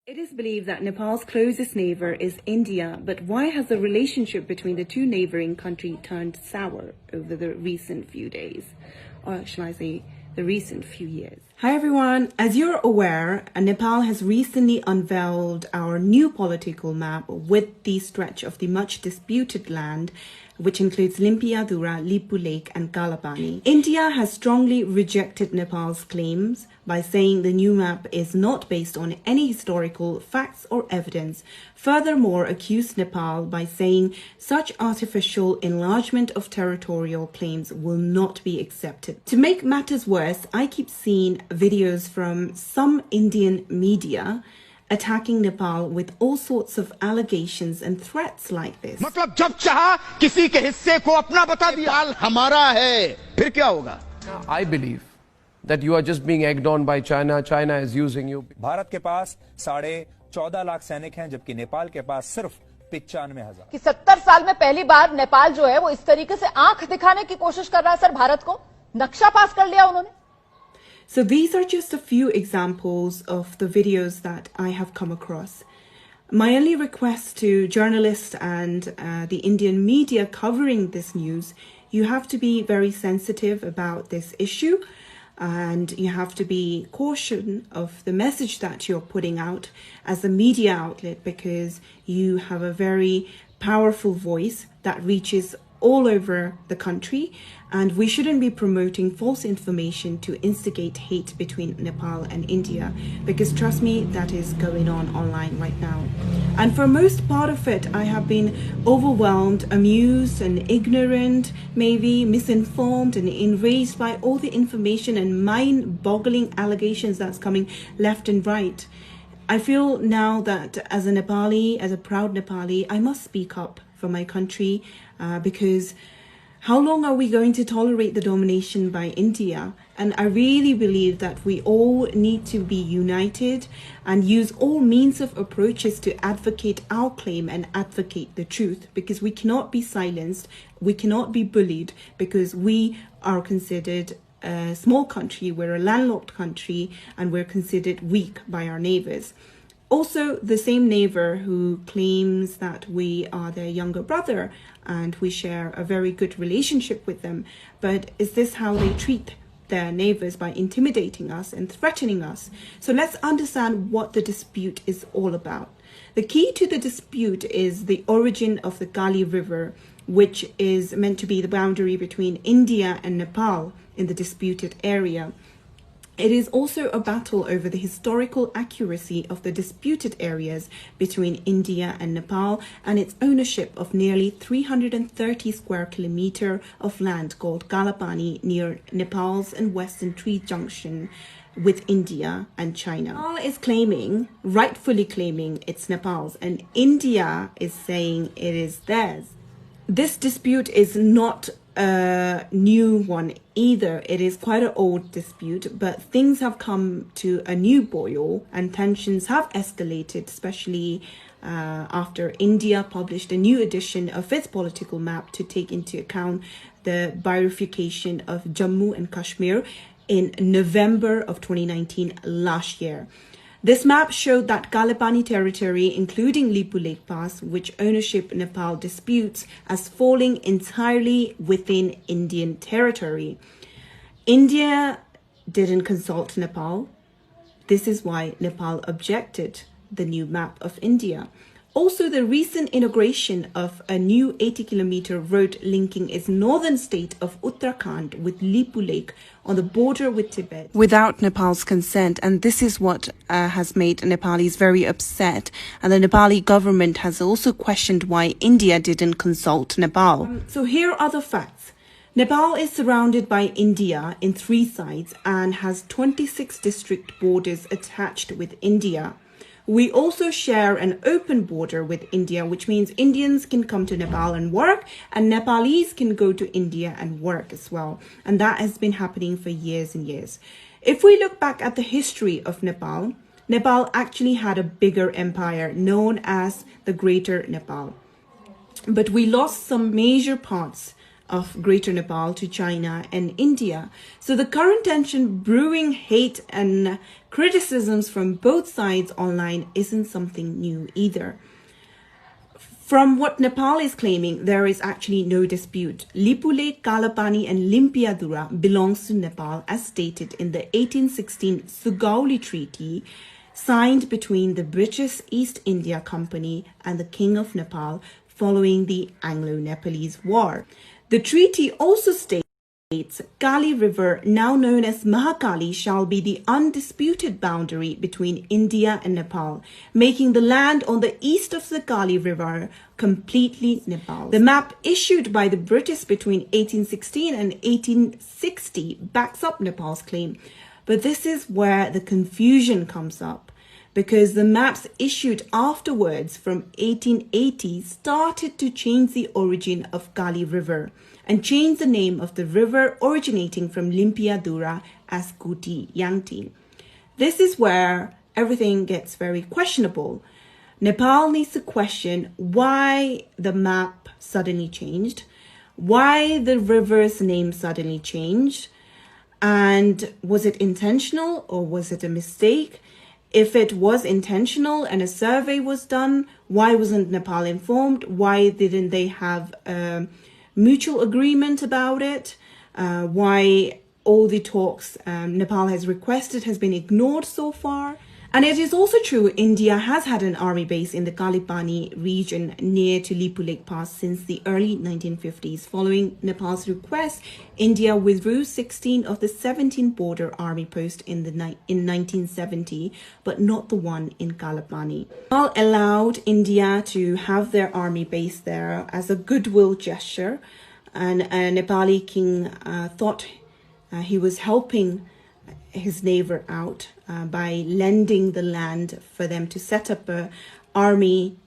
It is believed that Nepal's closest neighbor is India, but why has the relationship between the two neighboring countries turned sour over the recent few days? Or shall I say, the recent few years? Hi everyone, as you're aware, Nepal has recently unveiled our new political map with the stretch of the much disputed land, which includes Limpiadhura, Lipu Lake and Kalabani. India has strongly rejected Nepal's claims by saying the new map is not based on any historical facts or evidence. Furthermore, accused Nepal by saying such artificial enlargement of territorial claims will not be accepted. To make matters worse, I keep seeing videos from some Indian media attacking Nepal with all sorts of allegations and threats like this. मतलब जब चाहा किसी के हिस्से को अपना बता दिया, नेपाल हमारा है, फिर क्या होगा? I believe that you are just being egged on by China. China is using you. Bharat के पास 14.5 लाख सैनिक हैं, जबकि नेपाल के पास सिर्फ 95,000। कि 70 साल में पहली बार नेपाल जो है वो इस तरीके से आंख दिखाने की कोशिश कर रहा है सर भारत को, नक्शा पास कर लिया उन्होंने। So these are just a few examples of the videos that I have come across. My only request to journalists and the Indian media covering this news, you have to be very sensitive about this issue and you have to be cautious of the message that you're putting out as a media outlet, because you have a very powerful voice that reaches all over the country, and we shouldn't be promoting false information to instigate hate between Nepal and India, because trust me, that is going on online right now. And for most part of it, I have been overwhelmed, amused and ignorant, maybe misinformed and enraged by all the information and mind-boggling allegations that's coming left and right. I feel now that as a Nepali, as a proud Nepali, I must speak up for my country, because how long are we going to tolerate the domination by India? And I really believe that we all need to be united and use all means of approaches to advocate our claim and advocate the truth, because we cannot be silenced, we cannot be bullied, because we are considered a small country, we're a landlocked country, and we're considered weak by our neighbors. Also, the same neighbor who claims that we are their younger brother and we share a very good relationship with them. But is this how they treat their neighbors, by intimidating us and threatening us? So let's understand what the dispute is all about. The key to the dispute is the origin of the Kali River, which is meant to be the boundary between India and Nepal in the disputed area. It is also a battle over the historical accuracy of the disputed areas between India and Nepal and its ownership of nearly 330 square kilometers of land called Kalabani near Nepal's and Western Tree Junction with India and China. Nepal is claiming, rightfully claiming, it's Nepal's, and India is saying it is theirs. This dispute is not a new one either. It is quite an old dispute, but things have come to a new boil and tensions have escalated, especially after India published a new edition of its political map to take into account the bifurcation of Jammu and Kashmir in November of 2019 last year. This map showed that Kalabani territory, including Lipu Lake Pass, which ownership Nepal disputes, as falling entirely within Indian territory. India didn't consult Nepal. This is why Nepal objected the new map of India. Also, the recent inauguration of a new 80-kilometer road linking its northern state of Uttarakhand with Lipu Lake on the border with Tibet without Nepal's consent, and this is what has made Nepalis very upset, and the Nepali government has also questioned why India didn't consult Nepal. So here are the facts. Nepal is surrounded by India in 3 sides and has 26 district borders attached with India. We also share an open border with India, which means Indians can come to Nepal and work, and Nepalese can go to India and work as well. And that has been happening for years and years. If we look back at the history of Nepal, Nepal actually had a bigger empire known as the Greater Nepal. But we lost some major parts of Greater Nepal to China and India. So the current tension, brewing hate and criticisms from both sides online isn't something new either. From what Nepal is claiming, there is actually no dispute. Lipu Lake, Kalapani and Limpiadura belongs to Nepal as stated in the 1816 Sugauli Treaty signed between the British East India Company and the King of Nepal following the Anglo-Nepalese War. The treaty also states Kali River, now known as Mahakali, shall be the undisputed boundary between India and Nepal, making the land on the east of the Kali River completely Nepal. The map issued by the British between 1816 and 1860 backs up Nepal's claim. But this is where the confusion comes up, because the maps issued afterwards from 1880 started to change the origin of Kali River and change the name of the river originating from Limpiadura as Kuti Yangti. This is where everything gets very questionable. Nepal needs to question why the map suddenly changed, why the river's name suddenly changed, and was it intentional or was it a mistake? If it was intentional and a survey was done, why wasn't Nepal informed? Why didn't they have a mutual agreement about it? Why all the talks Nepal has requested has been ignored so far? And it is also true India has had an army base in the Kalipani region near to Lipu Lake Pass since the early 1950s. Following Nepal's request, India withdrew 16 of the 17 border army posts in 1970, but not the one in Kalapani. Nepal allowed India to have their army base there as a goodwill gesture, and a Nepali king thought he was helping his neighbor out by lending the land for them to set up a army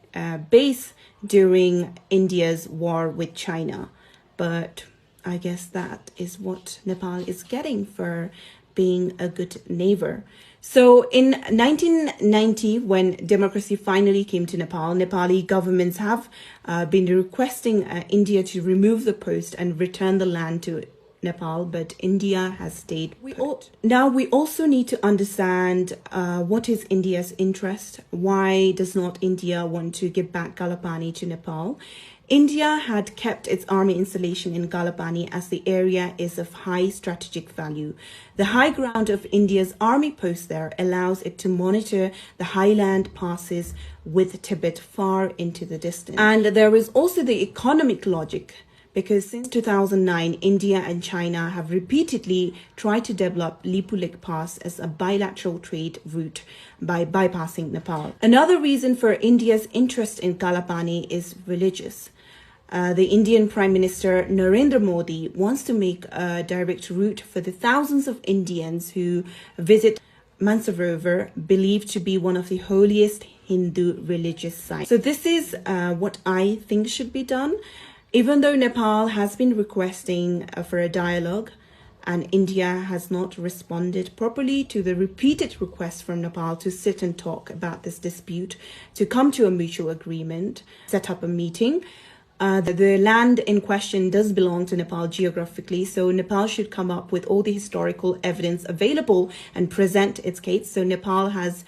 base during India's war with China. But I guess that is what Nepal is getting for being a good neighbor. So in 1990, when democracy finally came to Nepal, Nepali governments have been requesting India to remove the post and return the land to Nepal, but India has stayed put. Now we also need to understand what is India's interest. Why does not India want to give back Kalapani to Nepal? India had kept its army installation in Kalapani as the area is of high strategic value. The high ground of India's army post there allows it to monitor the highland passes with Tibet far into the distance. And there is also the economic logic, because since 2009, India and China have repeatedly tried to develop Lipu Lake Pass as a bilateral trade route by bypassing Nepal. Another reason for India's interest in Kalapani is religious. The Indian Prime Minister Narendra Modi wants to make a direct route for the thousands of Indians who visit Mansarovar, believed to be one of the holiest Hindu religious sites. So this is what I think should be done. Even though Nepal has been requesting for a dialogue and India has not responded properly to the repeated requests from Nepal to sit and talk about this dispute, to come to a mutual agreement, set up a meeting. The land in question does belong to Nepal geographically, so Nepal should come up with all the historical evidence available and present its case. So Nepal has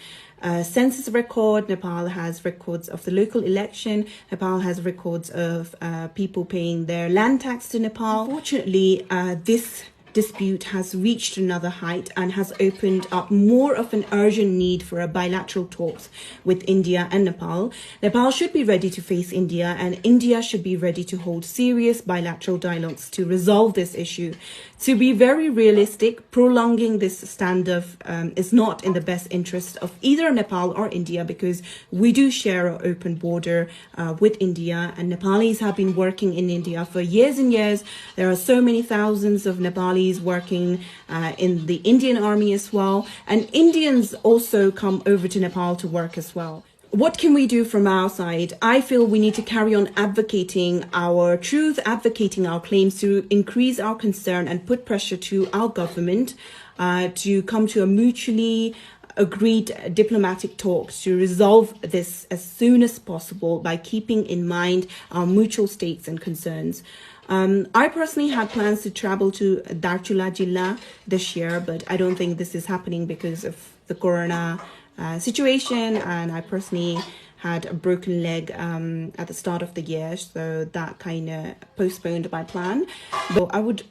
census record, Nepal has records of the local election, Nepal has records of people paying their land tax to Nepal. Unfortunately, this dispute has reached another height and has opened up more of an urgent need for a bilateral talks with India and Nepal. Nepal should be ready to face India, and India should be ready to hold serious bilateral dialogues to resolve this issue. To be very realistic, prolonging this standoff is not in the best interest of either Nepal or India, because we do share an open border with India, and Nepalis have been working in India for years and years. There are so many thousands of Nepalis working in the Indian army as well, and Indians also come over to Nepal to work as well. What can we do from our side? I feel we need to carry on advocating our truth, advocating our claims, to increase our concern and put pressure to our government to come to a mutually agreed diplomatic talks to resolve this as soon as possible by keeping in mind our mutual states and concerns. I personally had plans to travel to Darchula Jilla this year, but I don't think this is happening because of the corona situation, and I personally had a broken leg at the start of the year, so that kind of postponed my plan. But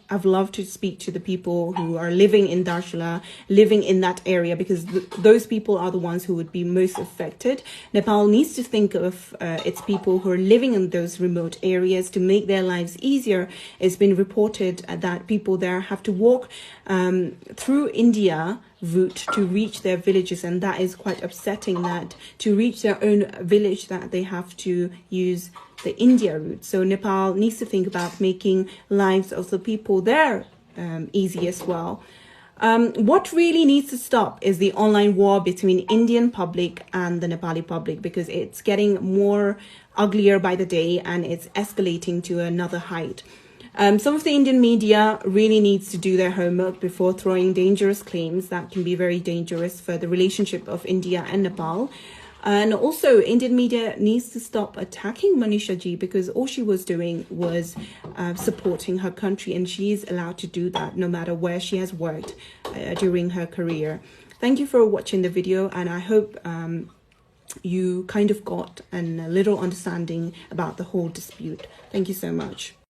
I've loved to speak to the people who are living in Darchula, living in that area, because those people are the ones who would be most affected. Nepal needs to think of its people who are living in those remote areas to make their lives easier. It's been reported that people there have to walk through India route to reach their villages, and that is quite upsetting, that to reach their own village that they have to use the India route. So Nepal needs to think about making lives of the people there easy as well. What really needs to stop is the online war between Indian public and the Nepali public, because it's getting more uglier by the day and it's escalating to another height. Some of the Indian media really needs to do their homework before throwing dangerous claims that can be very dangerous for the relationship of India and Nepal. And also, Indian media needs to stop attacking Manisha Ji, because all she was doing was supporting her country, and she's allowed to do that no matter where she has worked during her career. Thank you for watching the video, and I hope you kind of got a little understanding about the whole dispute. Thank you so much.